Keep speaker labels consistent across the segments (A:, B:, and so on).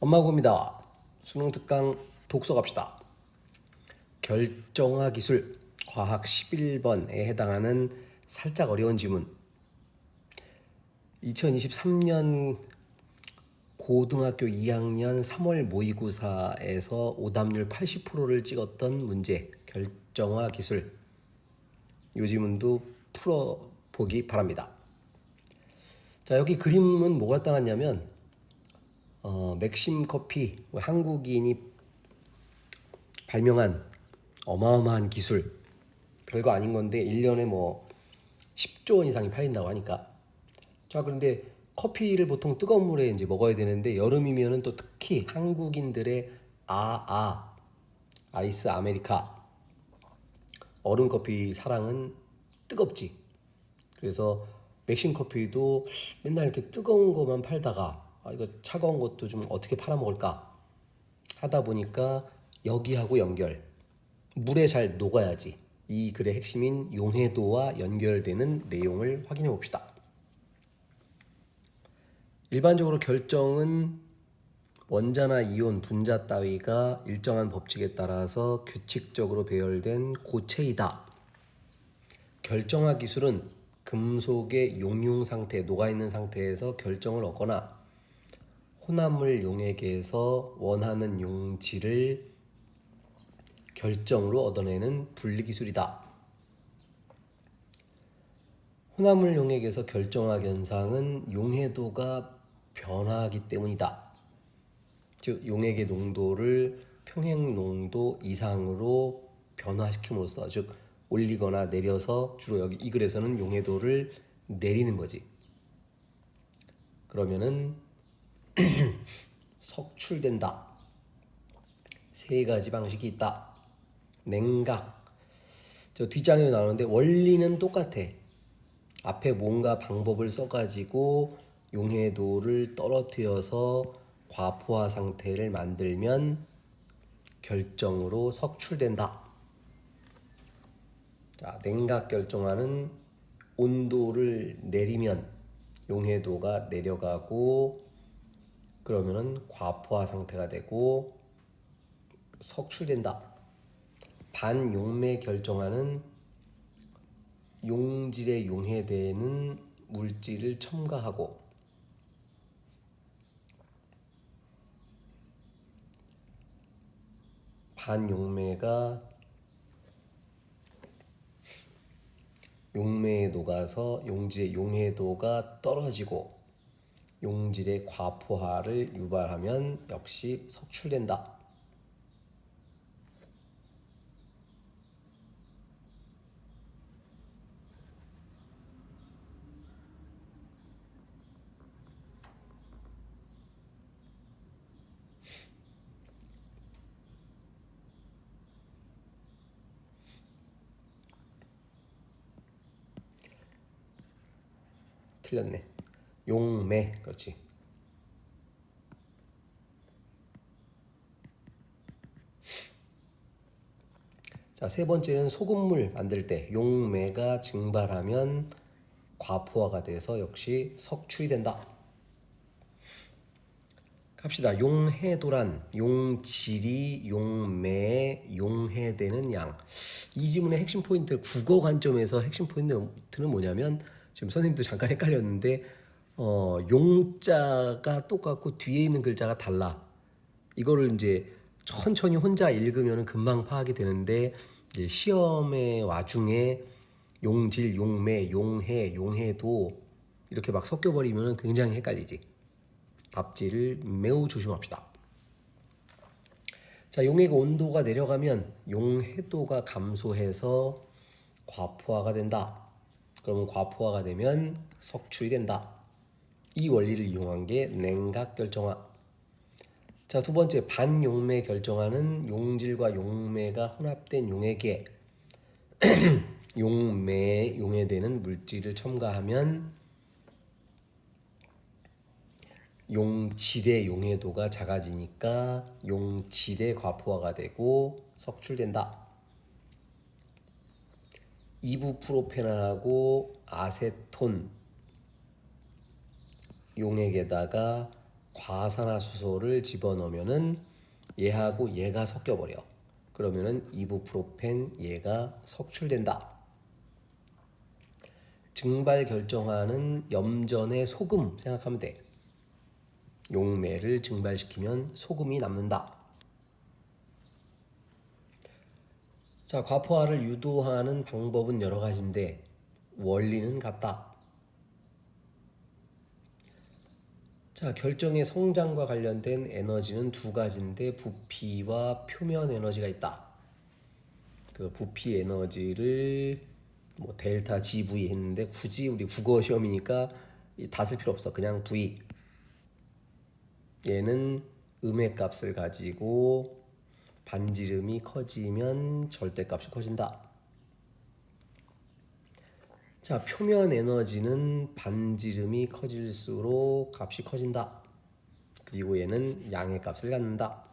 A: 엄마구입니다. 수능 특강 독서 갑시다. 결정화 기술 과학 11번에 해당하는 살짝 어려운 지문. 2023년 고등학교 2학년 3월 모의고사에서 오답률 80%를 찍었던 문제, 결정화 기술. 이 지문도 풀어보기 바랍니다. 자, 여기 그림은 뭐가 따랐냐면 맥심 커피, 한국인이 발명한 어마어마한 기술, 별거 아닌 건데 1년에 뭐 10조 원 이상이 팔린다고 하니까. 자, 그런데 커피를 보통 뜨거운 물에 이제 먹어야 되는데 여름이면은 또 특히 한국인들의 아이스 아메리카 얼음 커피 사랑은 뜨겁지. 그래서 맥심 커피도 맨날 이렇게 뜨거운 것만 팔다가 이거 차가운 것도 좀 어떻게 팔아먹을까 하다 보니까 여기하고 연결, 물에 잘 녹아야지. 이 글의 핵심인 용해도와 연결되는 내용을 확인해 봅시다. 일반적으로 결정은 원자나 이온, 분자 따위가 일정한 법칙에 따라서 규칙적으로 배열된 고체이다. 결정화 기술은 금속의 용융 상태, 녹아있는 상태에서 결정을 얻거나 혼합물 용액에서 원하는 용질을 결정으로 얻어내는 분리기술이다. 혼합물 용액에서 결정화 현상은 용해도가 변화하기 때문이다. 즉 용액의 농도를 평행 농도 이상으로 변화시킴으로써, 즉 올리거나 내려서, 주로 여기 이 글에서는 용해도를 내리는 거지. 그러면은 석출된다. 세 가지 방식이 있다. 냉각, 저 뒷장에 나오는데 원리는 똑같아. 앞에 뭔가 방법을 써가지고 용해도를 떨어뜨려서 과포화 상태를 만들면 결정으로 석출된다. 자, 냉각 결정화는 온도를 내리면 용해도가 내려가고 그러면은 과포화 상태가 되고 석출된다. 반용매 결정화는 용질에 용해되는 물질을 첨가하고 반용매가 용매에 녹아서 용질의 용해도가 떨어지고 용질의 과포화를 유발하면 역시 석출된다. 틀렸네. 용매, 그렇지. 자, 세 번째는 소금물 만들 때 용매가 증발하면 과포화가 돼서 역시 석출이 된다. 갑시다. 용해도란 용질이 용매에 용해되는 양. 이 지문의 핵심 포인트, 국어 관점에서 핵심 포인트는 뭐냐면, 지금 선생님도 잠깐 헷갈렸는데 용자가 똑같고 뒤에 있는 글자가 달라. 이거를 이제 천천히 혼자 읽으면 금방 파악이 되는데, 이제 시험의 와중에 용질, 용매, 용해, 용해도 이렇게 막 섞여버리면 굉장히 헷갈리지. 답지를 매우 조심합시다. 자, 용액 온도가 내려가면 용해도가 감소해서 과포화가 된다. 그러면 과포화가 되면 석출이 된다. 이 원리를 이용한 게 냉각 결정화. 자, 두 번째 반용매 결정화는 용질과 용매가 혼합된 용액에 용매에 용해되는 물질을 첨가하면 용질의 용해도가 작아지니까 용질의 과포화가 되고 석출된다. 이부프로펜하고 아세톤 용액에다가 과산화수소를 집어넣으면은 얘하고 얘가 섞여버려. 그러면은 이부프로펜 얘가 석출된다. 증발 결정하는 염전의 소금 생각하면 돼. 용매를 증발시키면 소금이 남는다. 자, 과포화를 유도하는 방법은 여러 가지인데 원리는 같다. 자, 결정의 성장과 관련된 에너지는 두 가지인데 부피와 표면 에너지가 있다. 그 부피 에너지를 뭐 델타 GV 했는데 굳이 우리 국어 시험이니까 다 쓸 필요 없어. 그냥 V. 얘는 음의 값을 가지고 반지름이 커지면 절대값이 커진다. 자, 표면 에너지는 반지름이 커질수록 값이 커진다. 그리고 얘는 양의 값을 갖는다.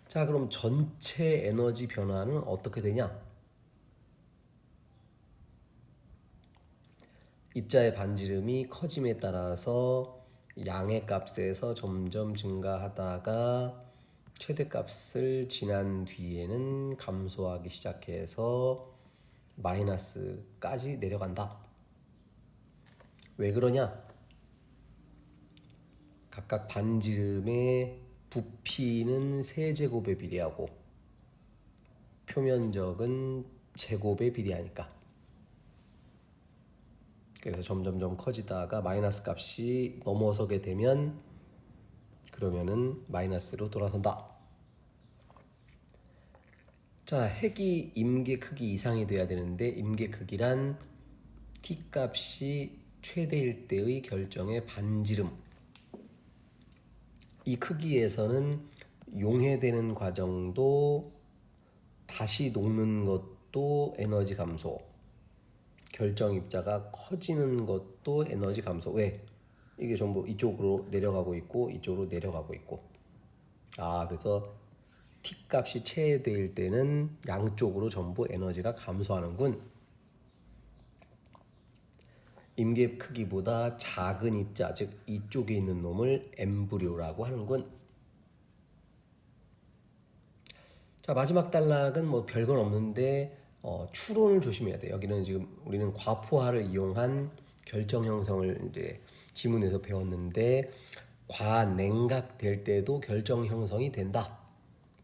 A: 자, 그럼 전체 에너지 변화는 어떻게 되냐? 입자의 반지름이 커짐에 따라서 양의 값에서 점점 증가하다가 최대값을 지난 뒤에는 감소하기 시작해서 마이너스까지 내려간다. 왜 그러냐? 각각 반지름의 부피는 세제곱에 비례하고 표면적은 제곱에 비례하니까. 그래서 점점점 커지다가 마이너스 값이 넘어서게 되면 그러면은 마이너스로 돌아선다. 자, 핵이 임계 크기 이상이 돼야 되는데 임계 크기란 t 값이 최대일 때의 결정의 반지름. 이 크기에서는 용해되는 과정도 다시 녹는 것도 에너지 감소. 결정 입자가 커지는 것도 에너지 감소. 왜? 이게 전부 이쪽으로 내려가고 있고 이쪽으로 내려가고 있고. 그래서 t 값이 최대일 때는 양쪽으로 전부 에너지가 감소하는군. 임계 크기보다 작은 입자, 즉 이쪽에 있는 놈을 엠브리오라고 하는군. 자, 마지막 단락은 뭐 별건 없는데 추론을 조심해야 돼. 여기는 지금 우리는 과포화를 이용한 결정 형성을 이제 지문에서 배웠는데 과냉각 될 때도 결정 형성이 된다.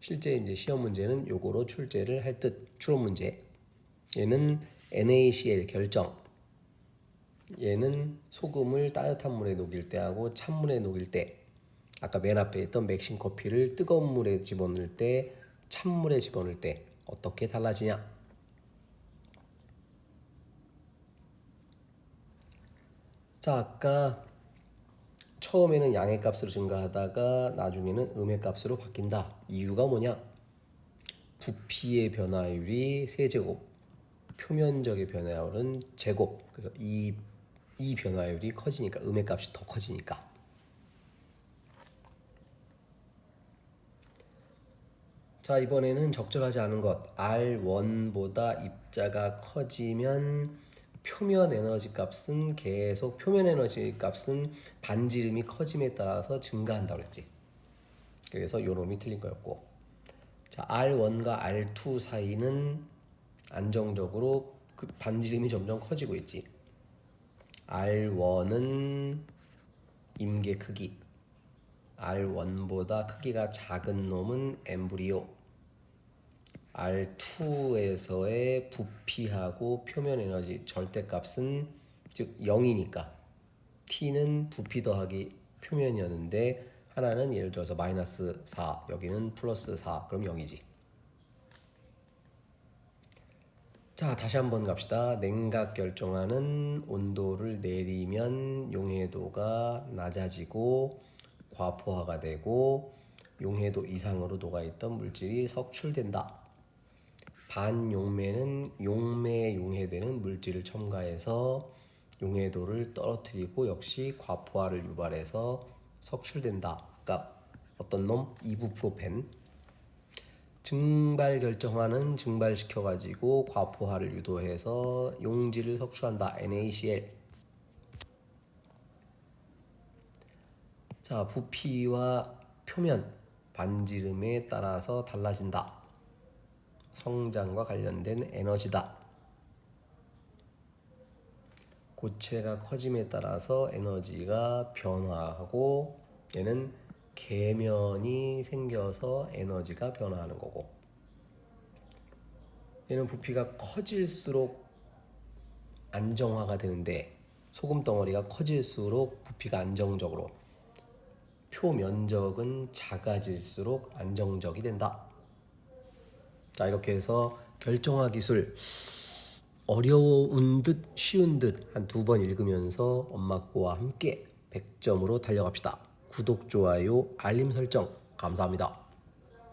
A: 실제 이제 시험 문제는 요거로 출제를 할 듯. 추론 문제. 얘는 NaCl 결정. 얘는 소금을 따뜻한 물에 녹일 때하고 찬물에 녹일 때. 아까 맨 앞에 있던 맥심 커피를 뜨거운 물에 집어넣을 때, 찬물에 집어넣을 때 어떻게 달라지냐? 자, 아까 처음에는 양의 값으로 증가하다가 나중에는 음의 값으로 바뀐다. 이유가 뭐냐? 부피의 변화율이 세제곱, 표면적의 변화율은 제곱. 그래서 이 변화율이 커지니까 음의 값이 더 커지니까. 자, 이번에는 적절하지 않은 것. R1보다 입자가 커지면 표면 에너지 값은 계속 표면 에너지 값은 반지름이 커짐에 따라서 증가한다고 그랬지. 그래서 요 놈이 틀린 거였고. 자, R1과 R2 사이는 안정적으로 그 반지름이 점점 커지고 있지. R1은 임계 크기, R1보다 크기가 작은 놈은 엠브리오, R2에서의 부피하고 표면 에너지 절대값은 즉 0이니까 T는 부피 더하기 표면이었는데 하나는 예를 들어서 마이너스 4, 여기는 플러스 4, 그럼 0이지. 자, 다시 한번 갑시다. 냉각 결정하는 온도를 내리면 용해도가 낮아지고 과포화가 되고 용해도 이상으로 녹아있던 물질이 석출된다. 반용매는 용매에 용해되는 물질을 첨가해서 용해도를 떨어뜨리고 역시 과포화를 유발해서 석출된다. 그러니까 어떤 놈? 이부프로펜. 증발 결정화는 증발시켜가지고 과포화를 유도해서 용질을 석출한다. NaCl. 자, 부피와 표면, 반지름에 따라서 달라진다. 성장과 관련된 에너지다. 고체가 커짐에 따라서 에너지가 변화하고 얘는 계면이 생겨서 에너지가 변화하는 거고, 얘는 부피가 커질수록 안정화가 되는데 소금 덩어리가 커질수록 부피가 안정적으로, 표면적은 작아질수록 안정적이 된다. 자, 이렇게 해서 결정화 기술 어려운 듯 쉬운 듯 한 2번 읽으면서 엄마 거와 함께 100점으로 달려갑시다. 구독, 좋아요, 알림 설정 감사합니다.